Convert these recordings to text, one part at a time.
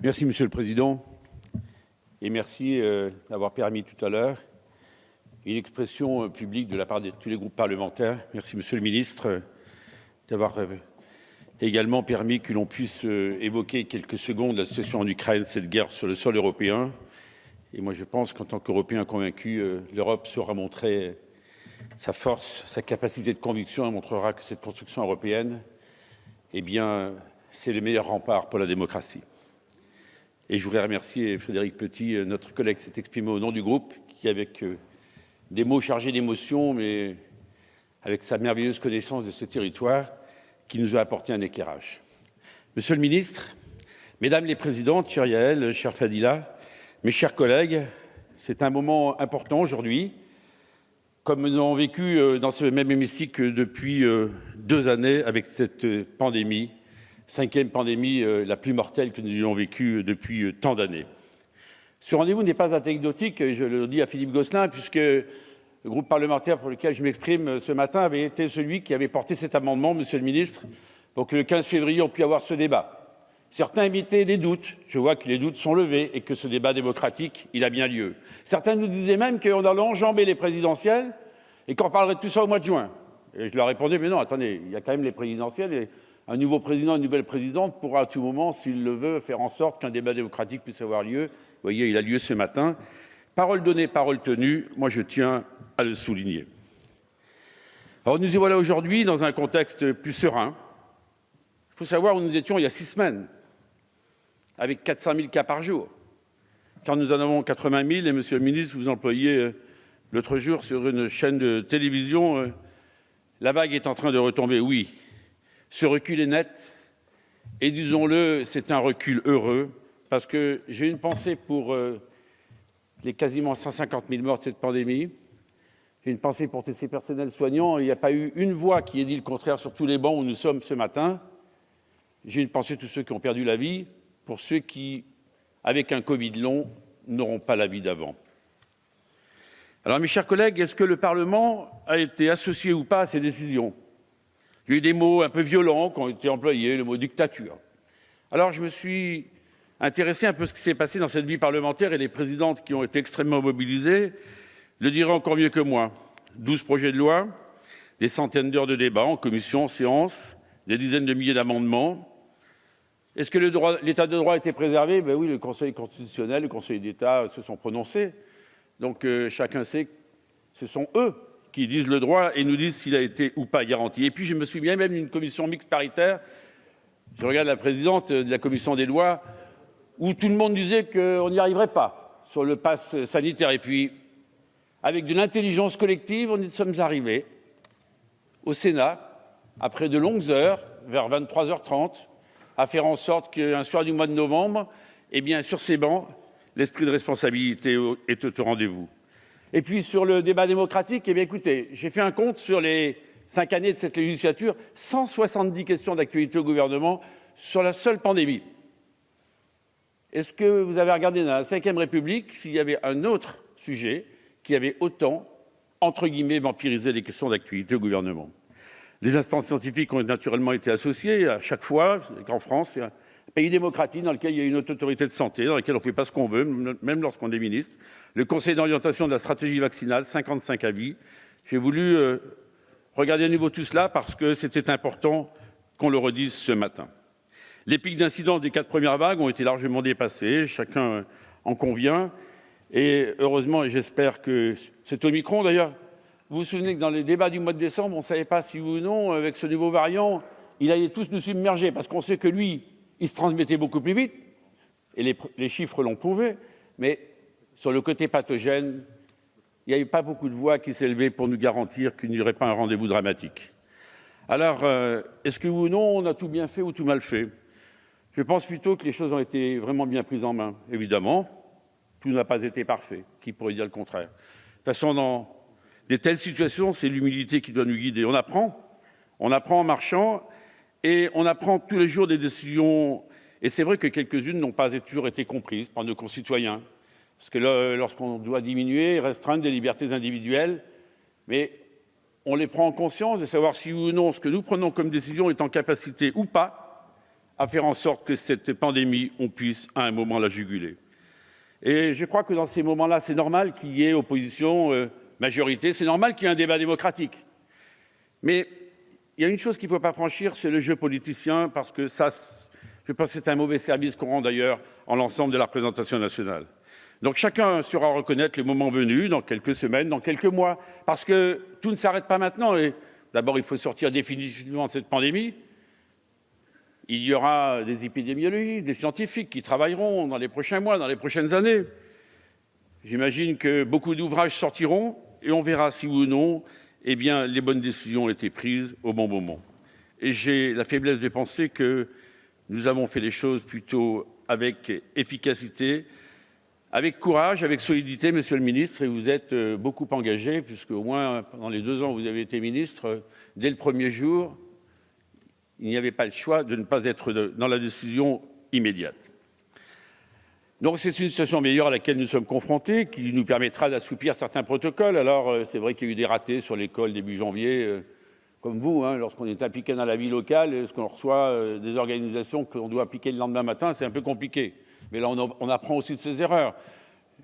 Merci, Monsieur le Président, et merci d'avoir permis tout à l'heure une expression publique de la part de tous les groupes parlementaires. Merci, Monsieur le Ministre, d'avoir également permis que l'on puisse évoquer quelques secondes la situation en Ukraine, cette guerre sur le sol européen. Et moi, je pense qu'en tant qu'Européen convaincu, l'Europe saura montrer sa force, sa capacité de conviction et montrera que cette construction européenne, eh bien, c'est le meilleur rempart pour la démocratie. Et je voudrais remercier Frédéric Petit, notre collègue, s'est exprimé au nom du groupe, qui, avec des mots chargés d'émotion, mais avec sa merveilleuse connaissance de ce territoire, qui nous a apporté un éclairage. Monsieur le ministre, Mesdames les présidentes, chère Yael, chère Fadila, mes chers collègues, c'est un moment important aujourd'hui. Comme nous avons vécu dans ce même hémicycle depuis 2 années avec cette pandémie, 5e pandémie la plus mortelle que nous ayons vécue depuis tant d'années. Ce rendez-vous n'est pas anecdotique, je le dis à Philippe Gosselin, puisque le groupe parlementaire pour lequel je m'exprime ce matin avait été celui qui avait porté cet amendement, Monsieur le Ministre, pour que le 15 février, on puisse avoir ce débat. Certains émettaient des doutes. Je vois que les doutes sont levés et que ce débat démocratique, il a bien lieu. Certains nous disaient même qu'on allait enjamber les présidentielles et qu'on parlerait de tout ça au mois de juin. Et je leur répondais, mais non, attendez, il y a quand même les présidentielles et un nouveau président, une nouvelle présidente pourra à tout moment, s'il le veut, faire en sorte qu'un débat démocratique puisse avoir lieu. Vous voyez, il a lieu ce matin. Parole donnée, parole tenue, moi je tiens à le souligner. Alors nous y voilà aujourd'hui dans un contexte plus serein. Il faut savoir où nous étions il y a 6 semaines, avec 400 000 cas par jour. Quand nous en avons 80 000, et Monsieur le Ministre, vous employez l'autre jour sur une chaîne de télévision, la vague est en train de retomber, oui. Ce recul est net, et disons-le, c'est un recul heureux, parce que j'ai une pensée pour les quasiment 150 000 morts de cette pandémie. J'ai une pensée pour tous ces personnels soignants. Il n'y a pas eu une voix qui ait dit le contraire sur tous les bancs où nous sommes ce matin. J'ai une pensée pour tous ceux qui ont perdu la vie, pour ceux qui, avec un Covid long, n'auront pas la vie d'avant. Alors, mes chers collègues, est-ce que le Parlement a été associé ou pas à ces décisions ? Il y a eu des mots un peu violents qui ont été employés, le mot dictature. Alors, je me suis intéressé un peu à ce qui s'est passé dans cette vie parlementaire et les présidentes qui ont été extrêmement mobilisées le diraient encore mieux que moi. 12 projets de loi, des centaines d'heures de débat en commission, en séance, des dizaines de milliers d'amendements. Est-ce que l'état de droit a été préservé ? Ben oui, le Conseil constitutionnel, le Conseil d'État se sont prononcés. Donc chacun sait que ce sont eux qui disent le droit et nous disent s'il a été ou pas garanti. Et puis je me souviens même d'une commission mixte paritaire, je regarde la présidente de la commission des lois, où tout le monde disait qu'on n'y arriverait pas sur le pass sanitaire. Et puis, avec de l'intelligence collective, on y sommes arrivés au Sénat, après de longues heures, vers 23h30, à faire en sorte qu'un soir du mois de novembre, eh bien, sur ces bancs, l'esprit de responsabilité est au rendez-vous. Et puis, sur le débat démocratique, eh bien, écoutez, j'ai fait un compte sur les 5 années de cette législature, 170 questions d'actualité au gouvernement sur la seule pandémie. Est-ce que vous avez regardé dans la Ve République s'il y avait un autre sujet qui avait autant, entre guillemets, vampirisé les questions d'actualité au gouvernement ? Les instances scientifiques ont naturellement été associées à chaque fois, en France, c'est un pays démocratique dans lequel il y a une haute autorité de santé, dans lequel on ne fait pas ce qu'on veut, même lorsqu'on est ministre. Le Conseil d'orientation de la stratégie vaccinale, 55 avis. J'ai voulu regarder à nouveau tout cela parce que c'était important qu'on le redise ce matin. Les pics d'incidence des 4 premières vagues ont été largement dépassés, chacun en convient. Et heureusement, et j'espère que cet Omicron, d'ailleurs, vous vous souvenez que dans les débats du mois de décembre, on ne savait pas si oui ou non, avec ce nouveau variant, il allait tous nous submerger, parce qu'on sait que lui, il se transmettait beaucoup plus vite, et les chiffres l'ont prouvé, mais sur le côté pathogène, il n'y avait pas beaucoup de voix qui s'élevaient pour nous garantir qu'il n'y aurait pas un rendez-vous dramatique. Alors, est-ce que oui ou non, on a tout bien fait ou tout mal fait ? Je pense plutôt que les choses ont été vraiment bien prises en main. Évidemment, tout n'a pas été parfait. Qui pourrait dire le contraire ? De toute façon, dans de telles situations, c'est l'humilité qui doit nous guider. On apprend en marchant, et on apprend tous les jours des décisions. Et c'est vrai que quelques-unes n'ont pas toujours été comprises par nos concitoyens. Parce que lorsqu'on doit diminuer, restreindre des libertés individuelles, mais on les prend en conscience de savoir si oui ou non ce que nous prenons comme décision est en capacité ou pas à faire en sorte que cette pandémie, on puisse à un moment la juguler. Et je crois que dans ces moments-là, c'est normal qu'il y ait opposition, majorité, c'est normal qu'il y ait un débat démocratique. Mais il y a une chose qu'il ne faut pas franchir, c'est le jeu politicien, parce que ça, je pense que c'est un mauvais service qu'on rend d'ailleurs en l'ensemble de la représentation nationale. Donc chacun saura reconnaître le moment venu, dans quelques semaines, dans quelques mois, parce que tout ne s'arrête pas maintenant. Et d'abord, il faut sortir définitivement de cette pandémie. Il y aura des épidémiologistes, des scientifiques qui travailleront dans les prochains mois, dans les prochaines années. J'imagine que beaucoup d'ouvrages sortiront et on verra si oui ou non, eh bien, les bonnes décisions ont été prises au bon moment. Et j'ai la faiblesse de penser que nous avons fait les choses plutôt avec efficacité, avec courage, avec solidité, Monsieur le ministre, et vous êtes beaucoup engagé, puisque au moins pendant les 2 ans où vous avez été ministre, dès le premier jour, il n'y avait pas le choix de ne pas être dans la décision immédiate. Donc c'est une situation meilleure à laquelle nous sommes confrontés, qui nous permettra d'assouplir certains protocoles. Alors c'est vrai qu'il y a eu des ratés sur l'école début janvier, comme vous, lorsqu'on est impliqué dans la vie locale, est-ce qu'on reçoit des organisations qu'on doit appliquer le lendemain matin, c'est un peu compliqué. Mais là, on apprend aussi de ses erreurs.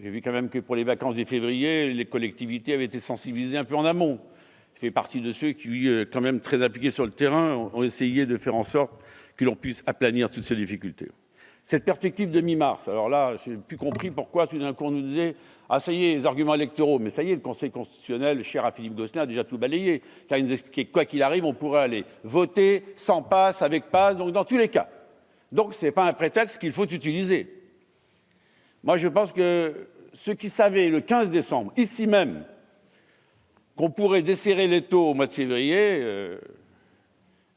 J'ai vu quand même que pour les vacances de février, les collectivités avaient été sensibilisées un peu en amont. Je fais partie de ceux qui, quand même très appliqués sur le terrain, ont essayé de faire en sorte que l'on puisse aplanir toutes ces difficultés. Cette perspective de mi-mars, alors là, je n'ai plus compris pourquoi tout d'un coup on nous disait « Ah, ça y est, les arguments électoraux ». Mais ça y est, le Conseil constitutionnel, cher à Philippe Gosselin, a déjà tout balayé, car il nous expliquait quoi qu'il arrive, on pourrait aller voter sans passe, avec passe, donc dans tous les cas. Donc ce n'est pas un prétexte qu'il faut utiliser. Moi, je pense que ceux qui savaient le 15 décembre, ici même, qu'on pourrait desserrer les taux au mois de février,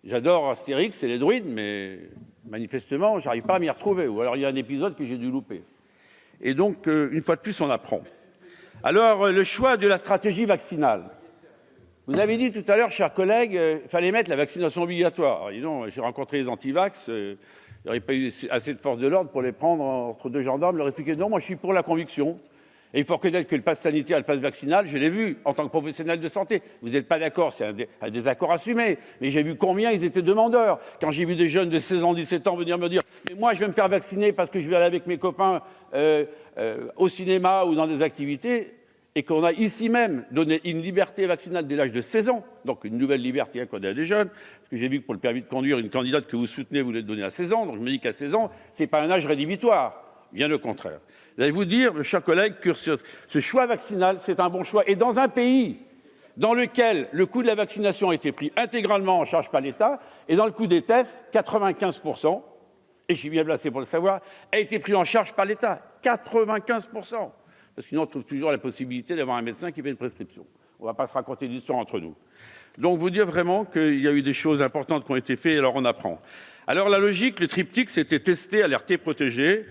j'adore Astérix et les druides, mais manifestement, je n'arrive pas à m'y retrouver. Ou alors il y a un épisode que j'ai dû louper. Et donc, une fois de plus, on apprend. Alors, le choix de la stratégie vaccinale. Vous avez dit tout à l'heure, chers collègues, il fallait mettre la vaccination obligatoire. Alors, dis donc, j'ai rencontré les antivax, il n'y aurait pas eu assez de force de l'ordre pour les prendre entre 2 gendarmes, leur expliquer non, moi je suis pour la conviction. Et il faut reconnaître que le pass sanitaire et le pass vaccinal, je l'ai vu en tant que professionnel de santé. Vous n'êtes pas d'accord, c'est un désaccord assumé. Mais j'ai vu combien ils étaient demandeurs. Quand j'ai vu des jeunes de 16 ans, 17 ans venir me dire « Mais moi, je vais me faire vacciner parce que je vais aller avec mes copains au cinéma ou dans des activités », et qu'on a ici même donné une liberté vaccinale dès l'âge de 16 ans, donc une nouvelle liberté accordée à des jeunes, parce que j'ai vu que pour le permis de conduire, une candidate que vous soutenez, vous l'êtes donnée à 16 ans, donc je me dis qu'à 16 ans, ce n'est pas un âge rédhibitoire, bien au contraire. Je vais vous dire, mes chers collègues, que ce choix vaccinal, c'est un bon choix. Et dans un pays dans lequel le coût de la vaccination a été pris intégralement en charge par l'État, et dans le coût des tests, 95%, et je suis bien placé pour le savoir, a été pris en charge par l'État. 95%. Parce que sinon, on trouve toujours la possibilité d'avoir un médecin qui fait une prescription. On ne va pas se raconter d'histoire entre nous. Donc, vous dire vraiment qu'il y a eu des choses importantes qui ont été faites, et alors on apprend. Alors, la logique, le triptyque, c'était tester, alerter, protéger.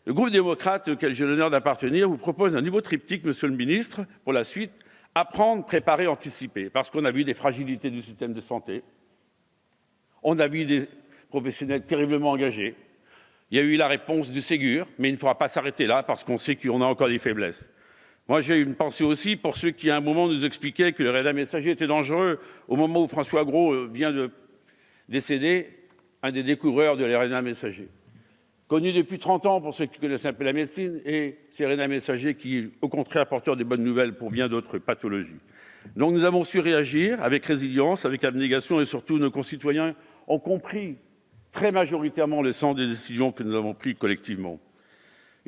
Le groupe démocrate auquel j'ai l'honneur d'appartenir vous propose un nouveau triptyque, Monsieur le Ministre, pour la suite. Apprendre, préparer, anticiper. Parce qu'on a vu des fragilités du système de santé. On a vu des professionnels terriblement engagés. Il y a eu la réponse du Ségur, mais il ne faudra pas s'arrêter là parce qu'on sait qu'on a encore des faiblesses. Moi, j'ai une pensée aussi pour ceux qui, à un moment, nous expliquaient que le RNA messager était dangereux. Au moment où François Gros vient de décéder, un des découvreurs de l'RNA messager. Connu depuis 30 ans pour ceux qui connaissent un peu la médecine, et c'est RNA messager qui, au contraire, apporteur de bonnes nouvelles pour bien d'autres pathologies. Donc nous avons su réagir avec résilience, avec abnégation, et surtout nos concitoyens ont compris très majoritairement le sens des décisions que nous avons prises collectivement.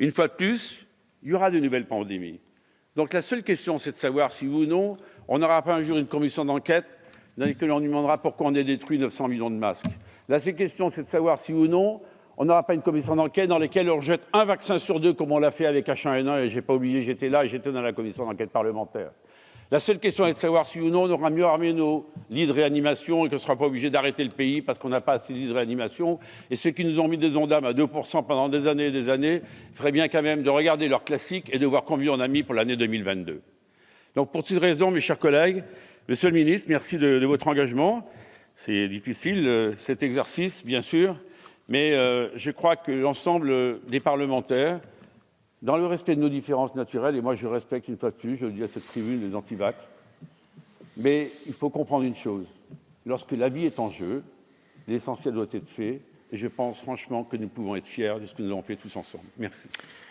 Une fois de plus, il y aura de nouvelles pandémies. Donc la seule question, c'est de savoir si oui ou non, on n'aura pas un jour une commission d'enquête dans laquelle on nous demandera pourquoi on a détruit 900 millions de masques. La seule question, c'est de savoir si oui ou non, on n'aura pas une commission d'enquête dans laquelle on rejette un vaccin sur 2, comme on l'a fait avec H1N1, et je n'ai pas oublié, j'étais là et j'étais dans la commission d'enquête parlementaire. La seule question est de savoir si ou non on aura mieux armé nos lits de réanimation et qu'on ne sera pas obligé d'arrêter le pays parce qu'on n'a pas assez de lits de réanimation. Et ceux qui nous ont mis des ondames à 2% pendant des années et des années, il ferait bien quand même de regarder leurs classiques et de voir combien on a mis pour l'année 2022. Donc pour ces raisons, mes chers collègues, Monsieur le Ministre, merci de votre engagement. C'est difficile cet exercice, bien sûr, mais je crois que l'ensemble des parlementaires, dans le respect de nos différences naturelles, et moi je respecte une fois de plus, je le dis à cette tribune, les antivax, mais il faut comprendre une chose. Lorsque la vie est en jeu, l'essentiel doit être fait, Et je pense franchement que nous pouvons être fiers de ce que nous avons fait tous ensemble. Merci.